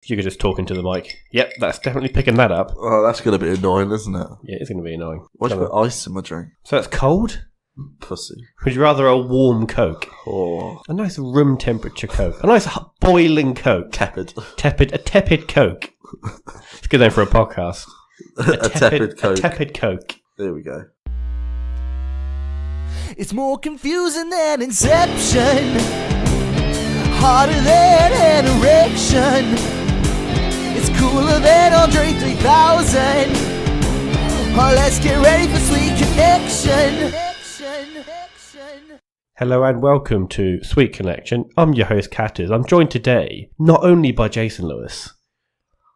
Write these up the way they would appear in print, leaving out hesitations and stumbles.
If you could just talk into the mic. Yep, that's definitely picking that up. Oh, that's going to be annoying, isn't it? Yeah, it's going to be annoying. Why'd you put ice in my drink? So it's cold? Pussy. Would you rather a warm Coke? Oh. A nice room temperature Coke. A nice boiling Coke. Tepid. A tepid Coke. It's good name for a podcast. A tepid Coke. A tepid Coke. There we go. It's more confusing than Inception, harder than an erection. It's cooler than Andre 3000. Oh, let's get ready for Sweet Connection. Hello and welcome to Sweet Connection. I'm your host, Catters. I'm joined today not only by Jason Lewis,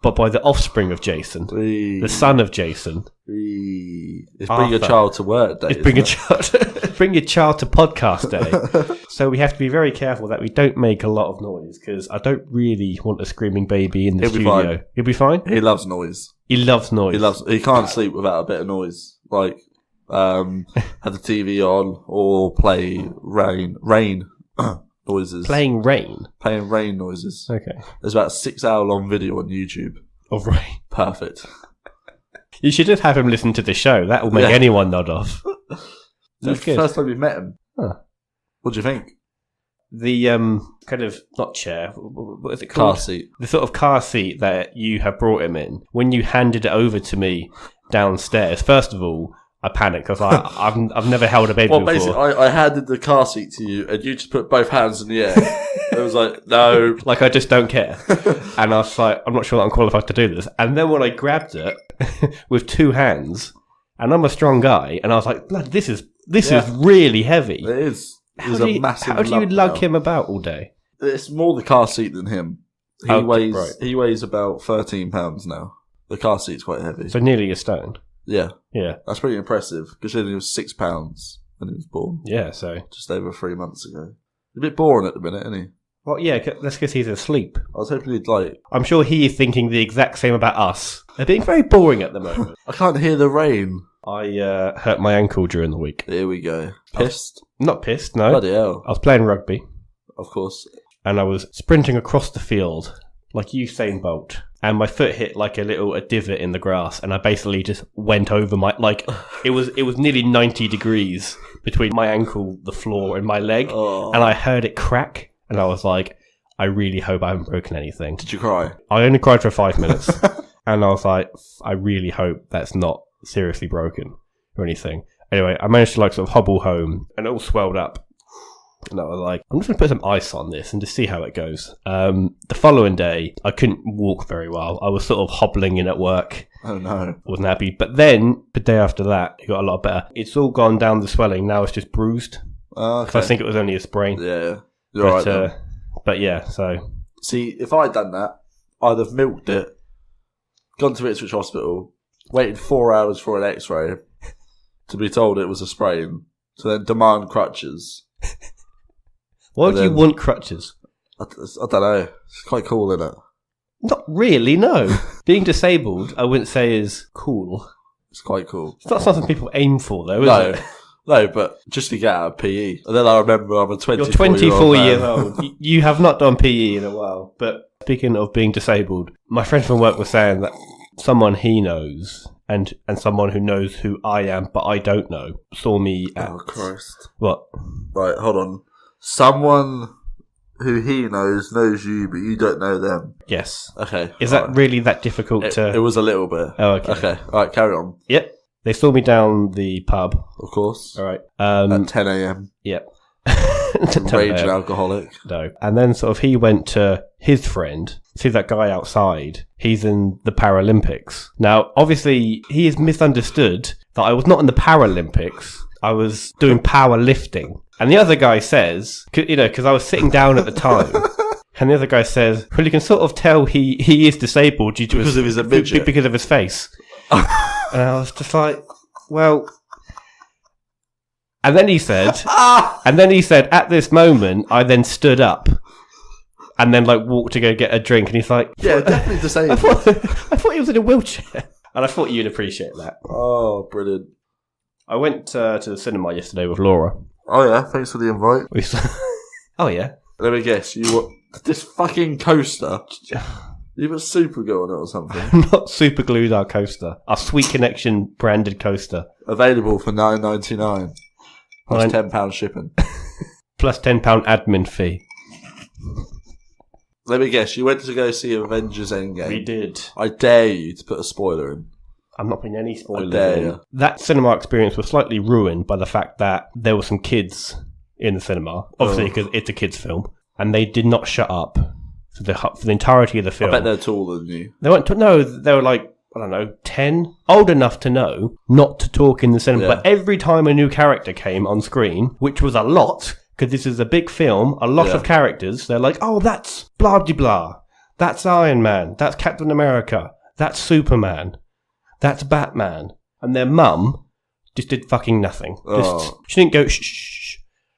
but by the offspring of Jason, the son of Jason. It's bring your child to work day. It's bring your child to podcast day. So we have to be very careful that we don't make a lot of noise, because I don't really want a screaming baby in the studio. He'll be fine. He loves noise. He loves noise. He can't sleep without a bit of noise. Like, have the TV on or play rain noises. Playing rain noises. Okay. There's about a 6-hour long video on YouTube of rain. Perfect. You should just have him listen to the show. That will make anyone nod off. That's the first time you've met him. Huh. What do you think? The kind of, not chair, what is it called? Car seat. The sort of car seat that you have brought him in. When you handed it over to me downstairs, first of all, I panicked because I've never held a baby before. Well, basically, I handed the car seat to you and you just put both hands in the air. It was like, no. Like, I just don't care. And I was like, I'm not sure that I'm qualified to do this. And then when I grabbed it with two hands, and I'm a strong guy, and I was like, blood, this is really heavy. It is. How do you lug him about all day? It's more the car seat than him. He weighs about 13 pounds now. The car seat's quite heavy. So nearly a stone. Yeah. Yeah. That's pretty impressive, considering he was 6 pounds when he was born. Yeah, so. Just over 3 months ago. He's a bit boring at the minute, isn't he? Well, yeah, that's because he's asleep. I was hoping he'd like... I'm sure he is thinking the exact same about us. They're being very boring at the moment. I can't hear the rain. I hurt my ankle during the week. Here we go. Pissed? Not pissed, no. Bloody hell. I was playing rugby. Of course. And I was sprinting across the field like Usain Bolt. And my foot hit like a divot in the grass, and I basically just went over it was nearly 90 degrees between my ankle, the floor, and my leg, and I heard it crack, and I was like, I really hope I haven't broken anything. Did you cry? I only cried for 5 minutes, and I was like, I really hope that's not seriously broken or anything. Anyway, I managed to sort of hobble home, and it all swelled up. And I was like, I'm just going to put some ice on this and just see how it goes. The following day, I couldn't walk very well. I was sort of hobbling in at work. Oh, no. Wasn't happy. But then, the day after that, it got a lot better. It's all gone down the swelling. Now it's just bruised. Okay. So I think it was only a sprain. Yeah. You're right then. But yeah, so... See, if I'd done that, I'd have milked it, gone to Ipswich Hospital, waited 4 hours for an x-ray to be told it was a sprain, to then demand crutches. Why would you want crutches? I don't know. It's quite cool, isn't it? Not really, no. Being disabled, I wouldn't say is cool. It's quite cool. It's not something people aim for, though, is it? No, but just to get out of PE. And then I remember I'm a 24-year-old You're 24 years old. You have not done PE in a while. But speaking of being disabled, my friend from work was saying that someone he knows and someone who knows who I am, but I don't know, saw me at... Oh, Christ. What? Right, hold on. Someone who he knows you, but you don't know them. Yes. Okay. Is that really that difficult to... It was a little bit. Oh, okay. Okay, alright, carry on. Yep. They saw me down the pub. Of course. All right. At 10 a.m. Yep. Raging alcoholic. No. And then sort of he went to his friend. See that guy outside? He's in the Paralympics. Now, obviously, he has misunderstood that I was not in the Paralympics. I was doing powerlifting. And the other guy says, because I was sitting down at the time. And the other guy says, well, you can sort of tell he is disabled due to because of his midget. Because of his face. And I was just like, well... And then he said, at this moment, I then stood up and then walked to go get a drink. And he's like, yeah, definitely disabled. I thought he was in a wheelchair. And I thought you'd appreciate that. Oh, brilliant. I went to the cinema yesterday with Laura. Oh, yeah, thanks for the invite. Oh, yeah. Let me guess, you were this fucking coaster. You put super glue on it or something. Not super glued our coaster. Our Sweet Connection branded coaster. Available for $9.99. Plus Nine- £10 shipping. Plus £10 admin fee. Let me guess, you went to go see Avengers Endgame. We did. I dare you to put a spoiler in. I'm not putting any spoilers I dare in. you. That cinema experience was slightly ruined by the fact that there were some kids in the cinema. Obviously, because it's a kids' film. And they did not shut up for the entirety of the film. I bet they're taller than you. They weren't. No, they were like, I don't know, 10, old enough to know not to talk in the cinema. Yeah. But every time a new character came on screen, which was a lot, because this is a big film, a lot of characters, they're like, oh, that's blah de blah. That's Iron Man. That's Captain America. That's Superman. That's Batman. And their mum just did fucking nothing. She didn't go shh, shh, shh.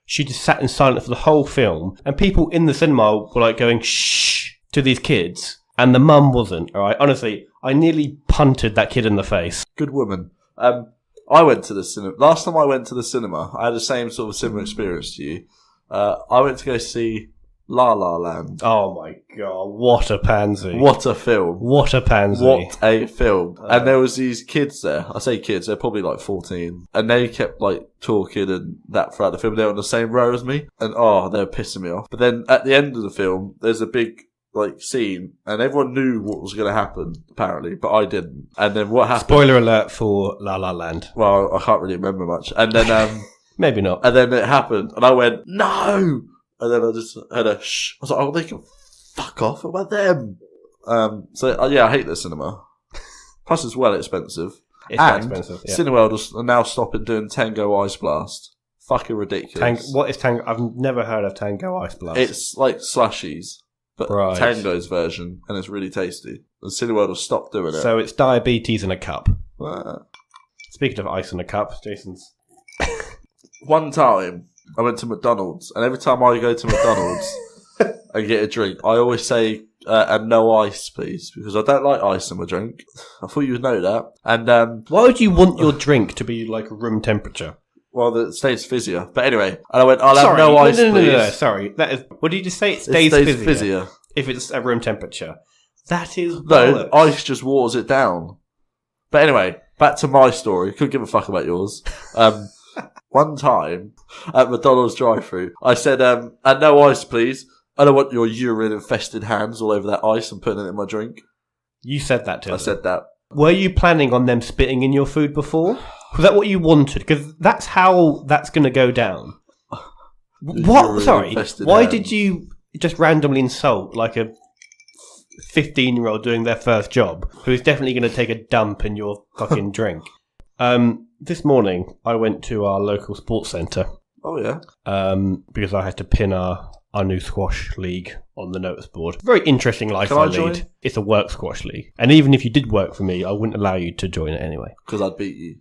She just sat in silence for the whole film. And people in the cinema were like going shh to these kids. And the mum wasn't, all right? Honestly, I nearly punted that kid in the face. Good woman. I went to the cinema. Last time I went to the cinema, I had the same sort of similar experience to you. I went to go see La La Land. Oh my god, what a pansy. What a film. What a pansy. What a film. And there was these kids there. I say kids, they're probably like 14. And they kept like talking and that throughout the film. They were on the same row as me. And they were pissing me off. But then at the end of the film, there's a big like scene and everyone knew what was going to happen apparently, but I didn't. And then what happened? Spoiler alert for La La Land. Well, I can't really remember much. And then Maybe not. and then it happened and I went no, and then I just had a shh. I was like, oh, they can fuck off. What about them? I hate the cinema. Plus it's well expensive. It's very expensive. Yeah. Cineworld are now stopping doing Tango Ice Blast. Fucking ridiculous. What is Tango? I've never heard of Tango Ice Blast. It's like slushies, but Right. Tango's version, and it's really tasty. And Cineworld will stop doing it. So it's diabetes in a cup. Uh, Speaking of ice in a cup, Jason's. One time, I went to McDonald's, and every time I go to McDonald's and get a drink, I always say, and no ice, please, because I don't like ice in my drink. I thought you would know that. And, Why would you want your drink to be like room temperature? well, it stays fizzier. But anyway, and I went, I'll have no ice, no, please. no, sorry. That is. What did you just say? It It stays, stays fizzier fizzier. if it's at room temperature. That is No, bollocks. ice just waters it down. But anyway, back to my story. Couldn't give a fuck about yours. One time at McDonald's drive-thru, I said, and no ice, please. I don't want your urine-infested hands all over that ice and putting it in my drink. You said that to I them. said that. Were you planning on them spitting in your food before? Was that what you wanted? Because that's how that's going to go down. What? Urine Sorry. infested Why hands. did you just randomly insult like a 15-year-old doing their first job who's definitely going to take a dump in your fucking drink? This morning, I went to our local sports centre Oh, yeah. because I had to pin our new squash league on the notice board. Very interesting life Can I I join? lead. It's a work squash league. And even if you did work for me, I wouldn't allow you to join it anyway. Because I'd beat you.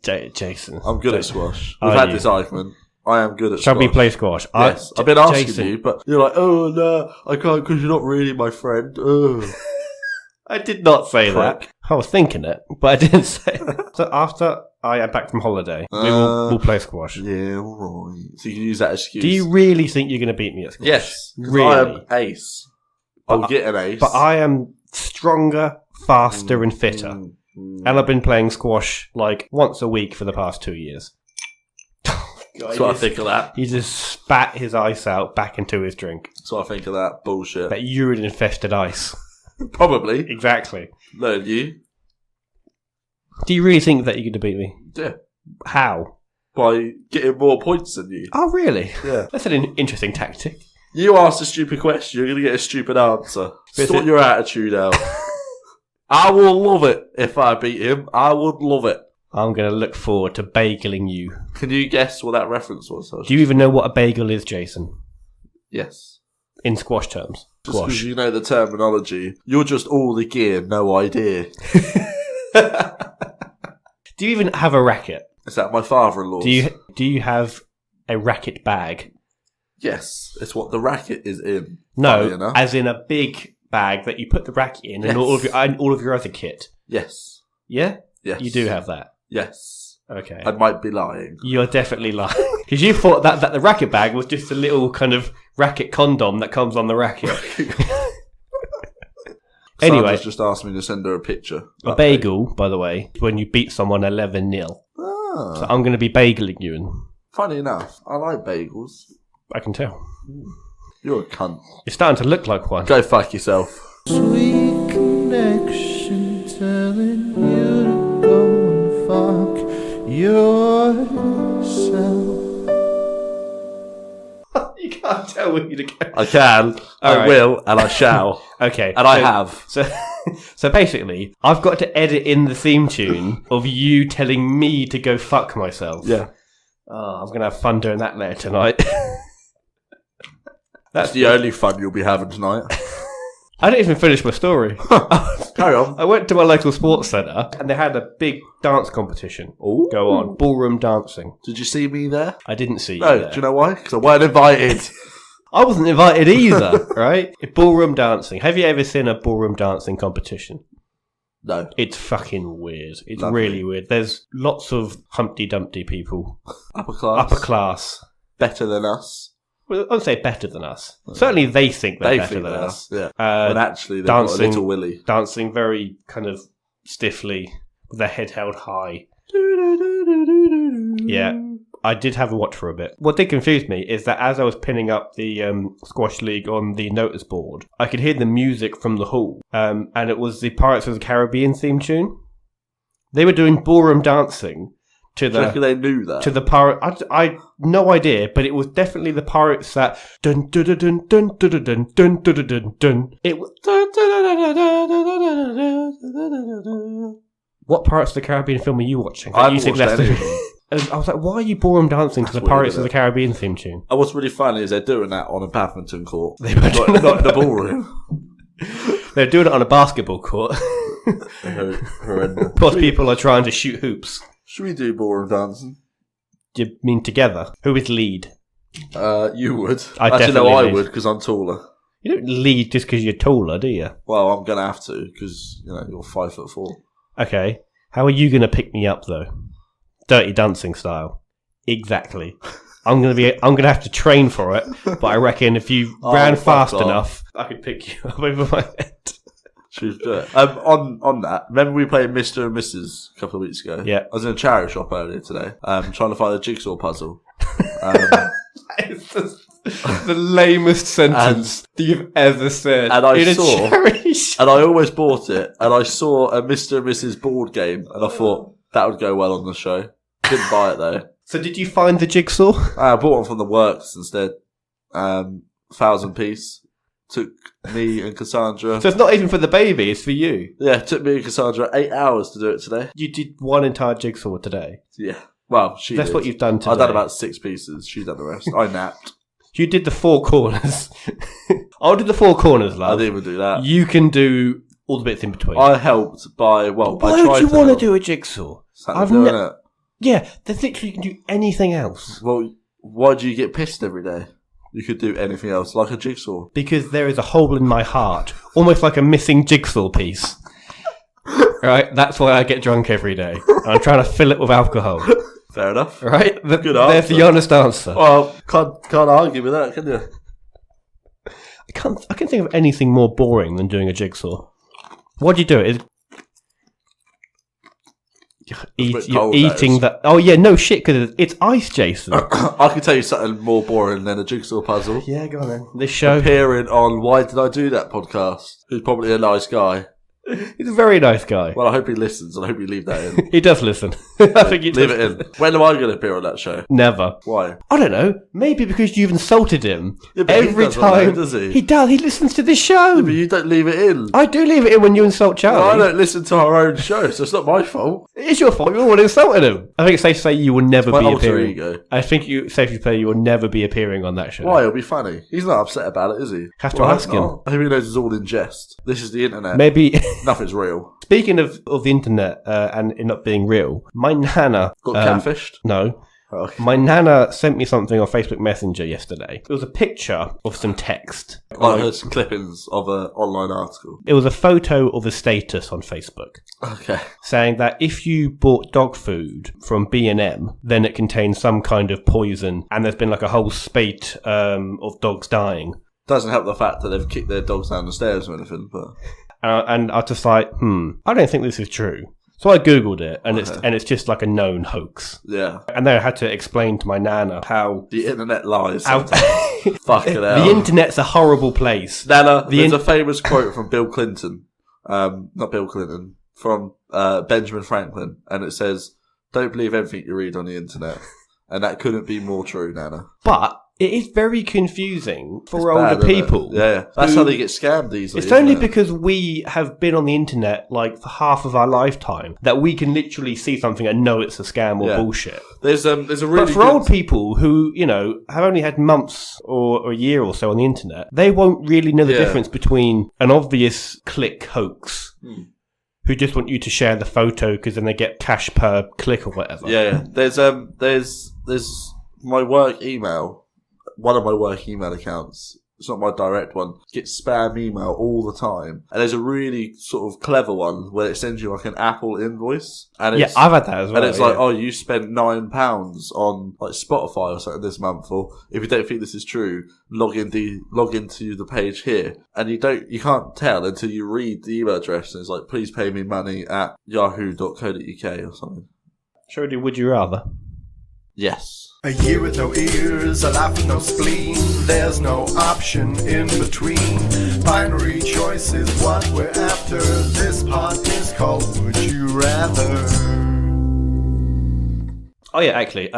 Jason. I'm good at squash. We've Are had you? this argument. I am good at Shall squash. we play squash? Yes. I've been asking Jason, you, but you're like, oh, no, I can't because you're not really my friend. Ugh. I did not say Prick. that. I was thinking it, but I didn't say it. So after I am back from holiday, we'll play squash. Yeah, all right. So you can use that excuse. Do you really think you're going to beat me at squash? Yes. 'Cause Really? I am ace. I'll get an ace. But I am stronger, faster, and fitter. And I've been playing squash like once a week for the past 2 years. That's what I think of that. He just spat his ice out back into his drink. That's what I think of that bullshit. That urine-infested ice. Probably. Exactly. No, you? Do you really think that you're going to beat me? Yeah. How? By getting more points than you. Oh, really? Yeah. That's an interesting tactic. You asked a stupid question, you're going to get a stupid answer. Sort your attitude out. I will love it if I beat him. I would love it. I'm going to look forward to bageling you. Can you guess what that reference was? Do you even know what a bagel is, Jason? Yes. In squash terms. Just Squash. because you know the terminology. You're just all the gear, no idea. Do you even have a racket? Is that my father-in-law's? Do you have a racket bag? Yes. It's what the racket is in. Funny No, enough. as in a big bag that you put the racket in and all of your other kit. Yes. Yeah? Yes. You do have that. Yes. Okay. I might be lying. You're definitely lying. Because you thought that the racket bag was just a little kind of racket condom that comes on the racket. Anyway, Sandra's just asked me to send her a picture. a bagel, by the way, when you beat someone 11-0. Ah, So I'm going to be bageling you, and funny enough, I like bagels. I can tell. You're a cunt. You're starting to look like one. Go fuck yourself. Sweet connection telling you to go and fuck yourself. You can't tell me to go. I can, All I right. will, and I shall. Okay. And I have. So basically, I've got to edit in the theme tune of you telling me to go fuck myself. Yeah. Oh, I'm going to have fun doing that later tonight. That's the only fun you'll be having tonight. I didn't even finish my story. Carry on. I went to my local sports centre and they had a big dance competition Ooh. go on. Ballroom dancing. Did you see me there? I didn't see you No, there. do you know why? Because I weren't invited. I wasn't invited either, right? Ballroom dancing. Have you ever seen a ballroom dancing competition? No. It's fucking weird. It's Lovely. really weird. There's lots of Humpty Dumpty people. Upper class. Upper class. Better than us. Well, I would say better than us. Certainly they think they're They better think than they're us. Yeah. But actually, they've got a dancing- little willy. Dancing very kind of stiffly with their head held high. Yeah. I did have a watch for a bit. What did confuse me is that as I was pinning up the squash league on the notice board, I could hear the music from the hall, and it was the Pirates of the Caribbean theme tune. They were doing ballroom dancing to Do you reckon they knew that? to the pirate. I no idea, but it was definitely the pirates that dun dun dun dun dun dun dun dun dun dun dun. It was. What Pirates of the Caribbean film are you watching? I haven't You think watched that's any the- of them. And I was like, why are you ballroom dancing to the That's weird, Pirates of isn't the it? Caribbean theme tune? And what's really funny is they're doing that on a badminton court. They were Not, doing not in the ballroom. They're doing it on a basketball court. Horrendous. Plus, people are trying to shoot hoops. Should we do ballroom dancing? Do you mean together? Who is lead? You would. I Actually, no, definitely I lead. would because I'm taller. You don't lead just because you're taller, do you? Well, I'm going to have to because, you're 5'4". Okay. How are you going to pick me up, though? Dirty Dancing style. Exactly. I'm gonna have to train for it, but I reckon if you ran fuck fast off. enough, I could pick you up over my head. Should we do it? On that, remember we played Mr. and Mrs. a couple of weeks ago? Yeah. I was in a charity shop earlier today, trying to find a jigsaw puzzle. It's the lamest sentence that you've ever said. And I in a saw- charity shop. And I almost bought it, and I saw a Mr. and Mrs. board game, and I thought that would go well on the show. Didn't buy it though. So did you find the jigsaw? I bought one from the works instead. 1,000 piece. Took me and Cassandra. So it's not even for the baby, it's for you. Yeah, it took me and Cassandra 8 hours to do it today. You did one entire jigsaw today. Yeah. Well, That's did. what you've done today. I've done about 6 pieces. She done the rest. I napped. You did the 4 corners. I'll do the 4 corners, I love. didn't even do that. You can do all the bits in between. I helped by, well, Why I tried would you to want to help. do a jigsaw? Sat I've there doing ne- it. Yeah, there's literally you can do anything else. Well, why do you get pissed every day? You could do anything else, like a jigsaw. Because there is a hole in my heart, almost like a missing jigsaw piece. Right? That's why I get drunk every day. I'm trying to fill it with alcohol. Fair enough. Right? Good There's answer. the honest answer. Well, can't argue with that, can you? I can't think of anything more boring than doing a jigsaw. What do you do? You're bit cold, eating that the... Oh, yeah, no shit, because it's ice, Jason. I can tell you something more boring than a jigsaw puzzle. Yeah, go on then. This show... Appearing on Why Did I Do That podcast. Who's probably a nice guy. He's a very nice guy. Well, I hope he listens, and I hope you leave that in. He does listen. I think he Leave does. it in. When am I going to appear on that show? Never. Why? I don't know. Maybe because you've insulted him. Yeah, but he every doesn't time. know, does he? He does. He listens to this show. Yeah, but you don't leave it in. I do leave it in when you insult Charlie. Well, I don't listen to our own show, so it's not my fault. It's your fault. You're the one who insulted him. I think it's safe to say you will never My be alter appearing. ego. I think it's safe to say you will never be appearing on that show. Why? It'll be funny. He's not upset about it, is he? Have to Well, I ask hope him. not. I hope he knows it's all in jest. This is the internet. Maybe. Nothing's real. Speaking of the internet and it not being real, my nana Got catfished? No. Oh, My nana sent me something on Facebook Messenger yesterday. It was a picture of some text. like her clippings of an online article. It was a photo of a status on Facebook Okay. saying that if you bought dog food from B&M, then it contains some kind of poison, and there's been like a whole spate of dogs dying. Doesn't help the fact that they've kicked their dogs down the stairs or anything, but And I was just like, I don't think this is true. So I googled it, and it's just like a known hoax. Yeah. And then I had to explain to my nana how The internet lies. how Fucking hell. the internet's a horrible place. Nana, there's a famous quote from Bill Clinton. Not Bill Clinton. From Benjamin Franklin. And it says, don't believe everything you read on the internet. And that couldn't be more true, Nana. But it is very confusing for It's older bad, isn't it? people. Yeah. That's how they get scammed easily. It's isn't only it? because we have been on the internet like for half of our lifetime that we can literally see something and know it's a scam or bullshit. There's a really But for old people who, have only had months or a year or so on the internet, they won't really know the difference between an obvious click hoax who just want you to share the photo because then they get cash per click or whatever. Yeah. There's my work email. One of my work email accounts, it's not my direct one, gets spam email all the time. And there's a really sort of clever one where it sends you like an Apple invoice. And it's, I've had that as well. And it's like, oh, you spent £9 on like Spotify or something this month, or if you don't think this is true, log into the page here. And you can't tell until you read the email address, and it's like, please pay me money at yahoo.co.uk or something. Shall we do Would You Rather? Yes. A year with no ears, a life with no spleen. There's no option in between. Binary choice is what we're after. This part is called Would You Rather. Oh yeah, actually,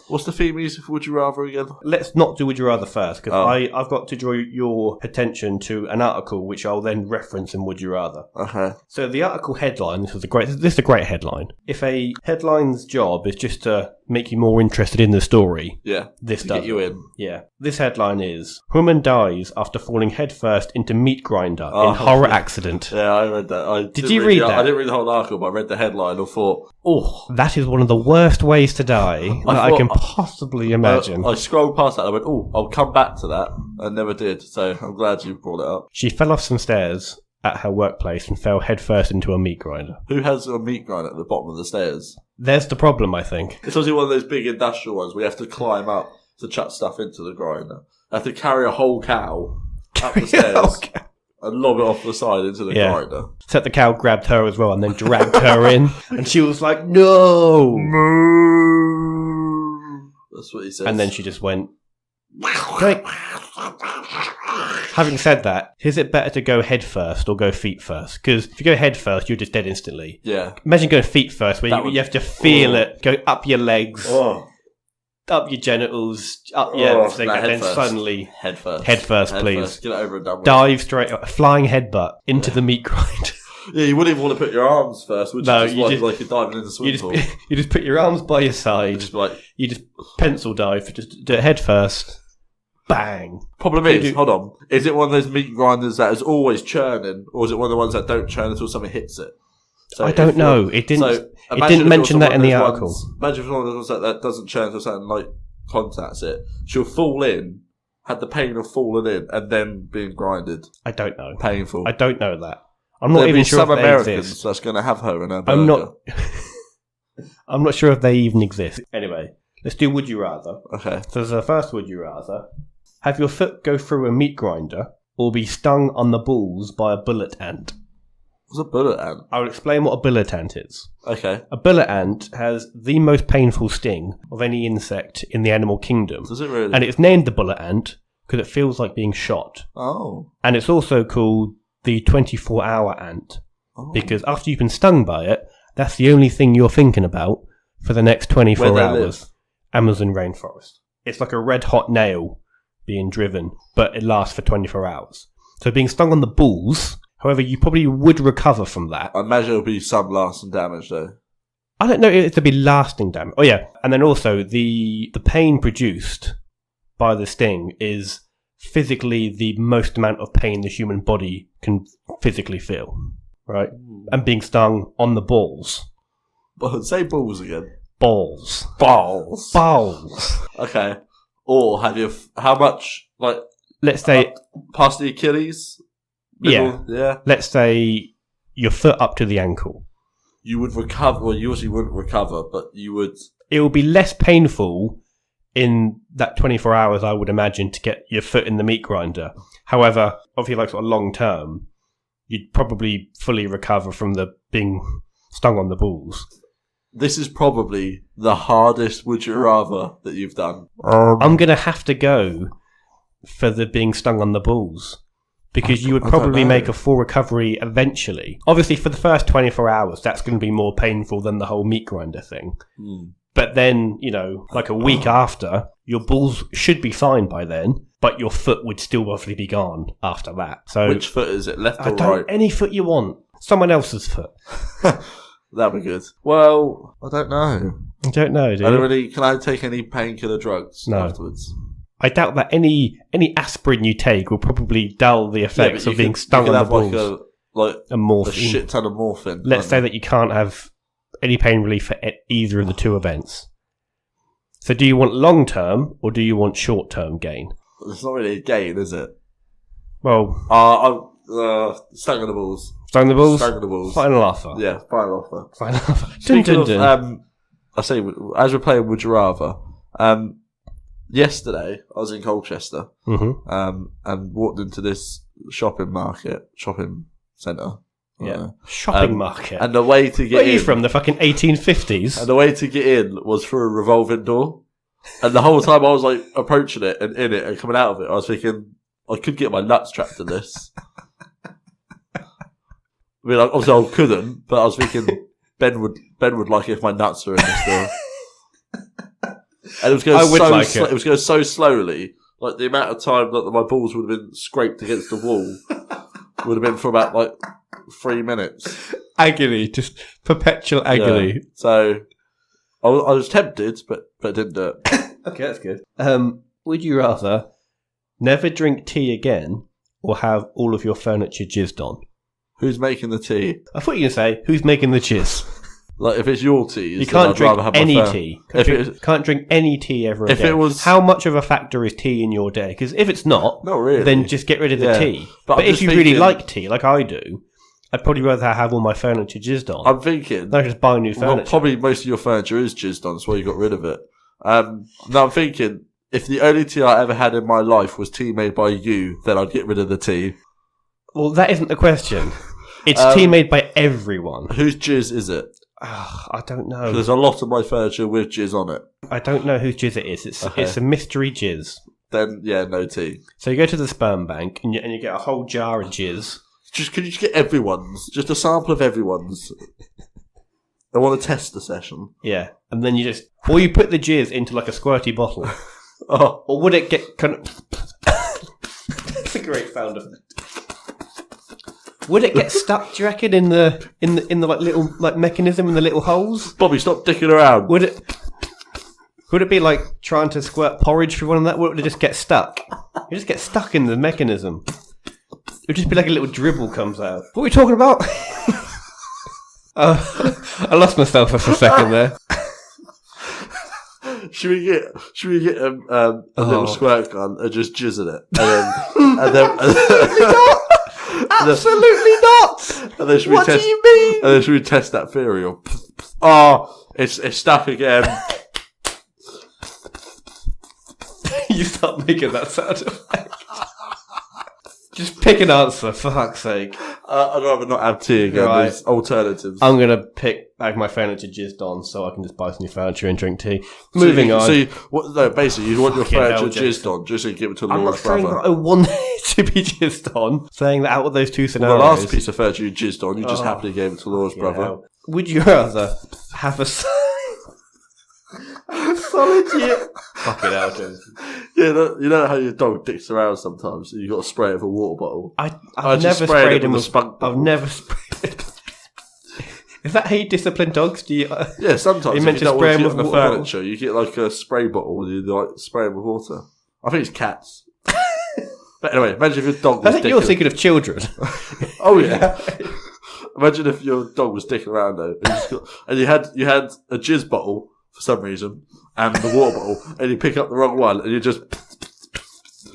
What's the theme music for Would You Rather again? let's not do Would You Rather first, because I've got to draw your attention to an article which I'll then reference in Would You Rather. Okay. So the article headline, this is a great headline. If a headline's job is just to make you more interested in the story, Yeah. this to does get you in. Yeah. This headline is, Woman dies after falling headfirst into meat grinder in horror accident. Yeah, I read that. Did you read that? I didn't read the whole article, but I read the headline and thought, oh, That is one of the worst ways to die that I can possibly imagine. I scrolled past that and I went, oh, I'll come back to that. I never did, so I'm glad you brought it up. She fell off some stairs at her workplace and fell headfirst into a meat grinder. Who has a meat grinder at the bottom of the stairs? There's the problem, I think. It's obviously one of those big industrial ones where you have to climb up to chuck stuff into the grinder. You have to carry a whole cow up the stairs and lob it off the side into the grinder. Except the cow grabbed her as well and then dragged her in. And she was like, no! Moo. That's what he says. And then she just went... Having said that, is it better to go head first or go feet first? Because if you go head first, you're just dead instantly. Yeah. Imagine going feet first, where you have to feel it go up your legs, up your genitals, up your thing, and then suddenly head first. Head first, please. First. Get it over and done with. Dive straight, flying headbutt into the meat grind. Yeah, you wouldn't even want to put your arms first, would you? No, just like you're diving in the swimming pool. You just put your arms by your side. You just pencil dive, just do it head first. Bang. Problem is, hold on, is it one of those meat grinders that is always churning, or is it one of the ones that don't churn until something hits it? So I don't know. It didn't mention that in the article. Imagine if one of those ones that doesn't churn until something like contacts it. She'll fall in, had the pain of falling in, and then being grinded. I don't know. Painful. I don't know that. I'm not even sure if they Americans exist. that's going to have her in her burger. I'm not sure if they even exist. Anyway, let's do Would You Rather. Okay. So the first Would You Rather. Have your foot go through a meat grinder or be stung on the balls by a bullet ant? What's a bullet ant? I'll explain what a bullet ant is. Okay. A bullet ant has the most painful sting of any insect in the animal kingdom. Does it really? And it's named the bullet ant because it feels like being shot. Oh. And it's also called the 24-hour ant because after you've been stung by it, that's the only thing you're thinking about for the next 24 hours. Amazon rainforest. It's like a red-hot nail being driven, but it lasts for 24 hours. So being stung on the balls, however, you probably would recover from that. I imagine it'll be some lasting damage, though. I don't know if it'll be lasting damage. Oh, yeah. And then also, the pain produced by the sting is physically the most amount of pain the human body can physically feel, right? And being stung on the balls. Say balls again. Balls. Balls. Balls. Okay. Or how much, like, let's say, past the Achilles? Yeah. Let's say your foot up to the ankle. You would recover, well, you usually wouldn't recover, but you would. It will be less painful in that 24 hours, I would imagine, to get your foot in the meat grinder. However, obviously, like sort of long term, you'd probably fully recover from the being stung on the balls. This is probably the hardest would you rather that you've done. I'm going to have to go for the being stung on the balls. Because you would probably make a full recovery eventually. Obviously, for the first 24 hours, that's going to be more painful than the whole meat grinder thing. But then, like a week after, your balls should be fine by then, but your foot would still obviously be gone after that. So which foot is it, left or right? Any foot you want. Someone else's foot. That'd be good. Well, I don't know. I don't know, do you? Can I take any painkiller drugs afterwards? I doubt that any aspirin you take will probably dull the effects of being stung on the balls. A morphine. A shit ton of morphine. Let's say that you can't have any pain relief for either of the two events. So do you want long-term or do you want short-term gain? It's not really a gain, is it? Well... stung on the balls. Stung on the balls? Stung on the balls. Final offer. Yeah, final offer. Final offer. Speaking of, I say, as we're playing Would You Rather, yesterday I was in Colchester and walked into this shopping centre. Yeah. Shopping market. And the way to get in... Where are you from? The fucking 1850s? And the way to get in was through a revolving door. And the whole time I was like approaching it and in it and coming out of it, I was thinking I could get my nuts trapped in this. I mean, obviously I couldn't, but I was thinking Ben would like it if my nuts were in this door. And it was going it was going so slowly, like the amount of time that my balls would have been scraped against the wall would have been for about 3 minutes. Agony, just perpetual agony. Yeah. So I was tempted, but didn't do it. Okay, that's good. Would you rather never drink tea again or have all of your furniture jizzed on? Who's making the tea? I thought you were going to say, who's making the jizz? Like, if it's your tea, you can't drink any tea. Can't drink any tea ever again. If it was, how much of a factor is tea in your day? Because if it's not really, then just get rid of the tea. But if you really like tea, like I do, I'd probably rather have all my furniture jizzed on. I'm thinking, not just buy new furniture. Well, probably most of your furniture is jizzed on, that's why you got rid of it. Now I'm thinking, if the only tea I ever had in my life was tea made by you, then I'd get rid of the tea. Well, that isn't the question. It's tea made by everyone. Whose jizz is it? I don't know. There's a lot of my furniture with jizz on it. I don't know whose jizz it is. It's a mystery jizz. Then, yeah, no tea. So you go to the sperm bank and you get a whole jar of jizz. Could you just get everyone's? Just a sample of everyone's. I want to test the session. Yeah. And then you or you put the jizz into like a squirty bottle. Or would it get kind of... That's a great sound effect. Would it get stuck, do you reckon, in the like little like mechanism in the little holes? Bobby, stop dicking around. Would it be like trying to squirt porridge through one of that? Would it just get stuck? You just get stuck in the mechanism. It would just be like a little dribble comes out. What are we talking about? I lost myself for a second there. Should we get a little squirt gun and just jizz in it? And then Absolutely not! And then what do you mean? And then should we test that theory? It's stuck again. You start making that sound effect. Just pick an answer, for fuck's sake. I'd rather not have tea again. Right. There's alternatives. I'm going to have my furniture jizzed on so I can just buy some new furniture and drink tea. Moving on. Basically, you want your furniture jizzed on just so you give it to Laura's brother. I'm not saying that I want it to be jizzed on. Saying that out of those two scenarios. Well, the last piece of furniture you jizzed on, you just happily gave it to Laura's brother. Hell. Would you rather have a solid year? Fucking hell, dude. Yeah, you know how your dog dicks around sometimes? You got to spray it with a water bottle. I've never sprayed him with a spunk bottle. I've never sprayed. Is that how you discipline dogs? Do you? Yeah, sometimes. You meant to spray them with the furniture. You get like a spray bottle and you like spray them with water. I think it's cats. But anyway, imagine if your dog was. I think you're thinking of children. Oh yeah. Imagine if your dog was dicking around though, and you had a jizz bottle for some reason and the water bottle, and you pick up the wrong one and you just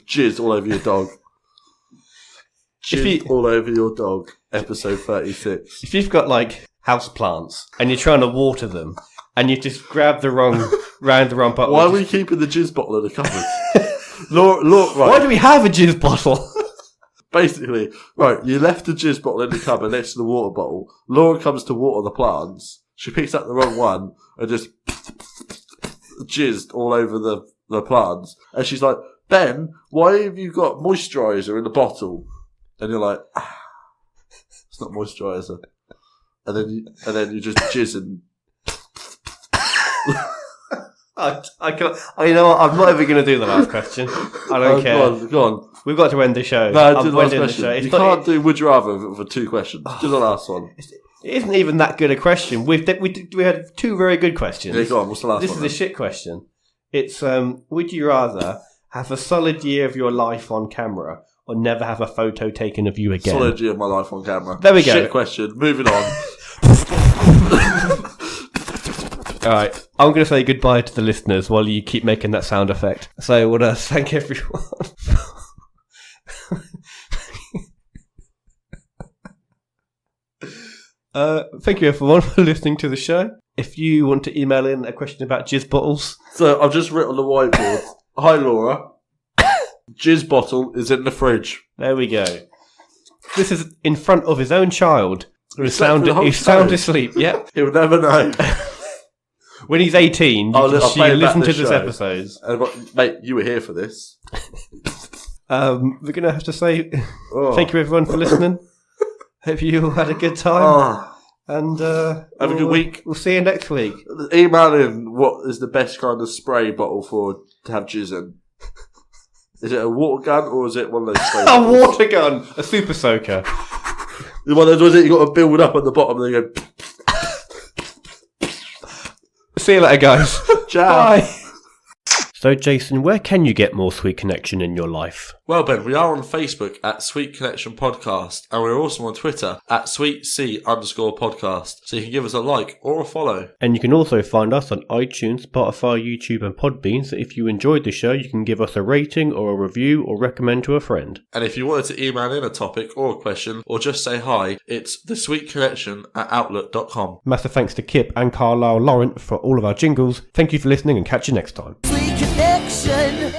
jizz all over your dog. All over your dog. Episode 36. If you've got like house plants and you're trying to water them and you just grab the wrong bottle. Why are we keeping the jizz bottle in the cupboard? Look, right. Why do we have a jizz bottle? Basically, right, you left the jizz bottle in the cupboard next to the water bottle. Laura comes to water the plants. She picks up the wrong one and just jizzed all over the plants. And she's like, Ben, why have you got moisturiser in the bottle? And you're like, it's not moisturiser. And then you just jizz and... I can't. You know what? I'm not even going to do the last question. I don't care. Go on. We've got to end the show. No, do the last question. You can't do. do would you rather for 2 questions. Do the last one. It isn't even that good a question. We had 2 very good questions. Yeah, go on. What's the last This one? This is a shit question. It's would you rather have a solid year of your life on camera or never have a photo taken of you again? Solid year of my life on camera. There we go. Shit question. Moving on. Alright, I'm going to say goodbye to the listeners while you keep making that sound effect. So I want to thank everyone. Thank you everyone for listening to the show. If you want to email in a question about jizz bottles. So I've just written on the whiteboard. Hi Laura. Jizz bottle is in the fridge. There we go. This is in front of his own child. He's sound asleep. Yep. He'll never know. When he's 18, I'll listen to this show. episodes. Mate, you were here for this. We're going to have to say thank you everyone for listening. Hope you all had a good time. And have a good week. We'll see you next week. Email in what is the best kind of spray bottle to have jizz in. Is it a water gun or is it one of those spray bottles? A water gun! A super soaker. One of those ones that you got to build up at the bottom and then go... See you later, guys. Ciao. Bye. So, Jason, where can you get more Sweet Connection in your life? Well, Ben, we are on Facebook at Sweet Connection Podcast, and we're also on Twitter at SweetC_podcast. So you can give us a like or a follow. And you can also find us on iTunes, Spotify, YouTube, and Podbean. So if you enjoyed the show, you can give us a rating or a review or recommend to a friend. And if you wanted to email in a topic or a question or just say hi, it's thesweetconnection@outlook.com. Massive thanks to Kip and Carlisle Laurent for all of our jingles. Thank you for listening and catch you next time. Sweet Connection.